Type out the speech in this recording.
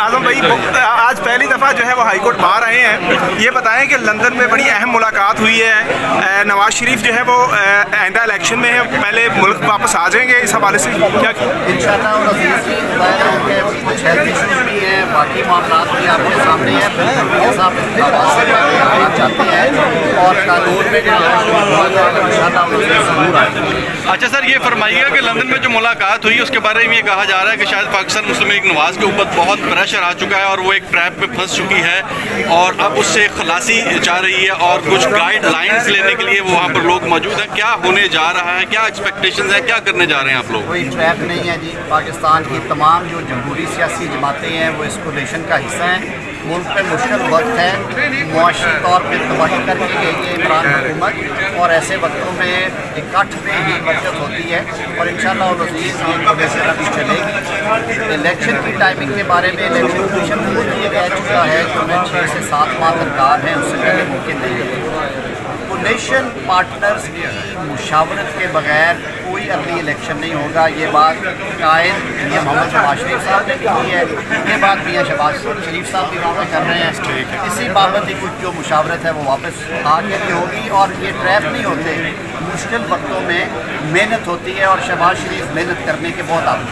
आजम भाई आज पहली दफ़ा जो है वो हाई कोर्ट बाहर आए हैं, ये बताएं कि लंदन में बड़ी अहम मुलाकात हुई है। नवाज शरीफ जो है वो आइंदा इलेक्शन में है, पहले मुल्क वापस आ जाएंगे, इस हवाले से क्या इंशाअल्लाह कुछ हेल्थ इशूज़ भी हैं, बाकी मामला भी आपके सामने हैं। चाहते हैं और कानून में अच्छा सर, ये फरमाइएगा कि लंदन में जो मुलाकात हुई उसके बारे में ये कहा जा रहा है कि शायद पाकिस्तान मुस्लिम लीग नवाज़ के ऊपर बहुत प्रेशर आ चुका है और वो एक ट्रैप में फंस चुकी है और अब उससे खलासी चाह रही है और कुछ गाइडलाइंस लेने के लिए वहाँ पर लोग मौजूद हैं। क्या होने जा रहा है, क्या एक्सपेक्टेशंस हैं, क्या करने जा रहे हैं आप लोग? कोई ट्रैप नहीं है जी। पाकिस्तान की तमाम जो जमहूरी सियासी जमातें हैं वो इस कोलिशन का हिस्सा हैं। मुल्क पे मुश्किल वक्त है, मुआशी तौर पर तबाही करके गई है इमरान हुकूमत और ऐसे वक्तों में इकट्ठ में ही बरकत होती है और इंशाअल्लाह चलेगी। इलेक्शन की टाइमिंग के बारे में इलेक्शन कमीशन खुद ये कह चुका है कि उन्हें 6 से 7 माह दरकार है, उससे पहले मुमकिन नहीं है। कोलिशन पार्टनर्स की मुशावरत के बगैर कोई अर्ली इलेक्शन नहीं होगा। ये बात कायद मियां मोहम्मद शहबाज शरीफ साहब ने की है, ये बात मियां शहबाज शरीफ साहब भी वापस कर रहे हैं। इसी बाबत ही कुछ जो मुशावरत है वो वापस आगे भी होगी और ये ट्रैप नहीं होते। मुश्किल वक्तों में मेहनत होती है और शहबाज शरीफ मेहनत करने के बहुत आदमी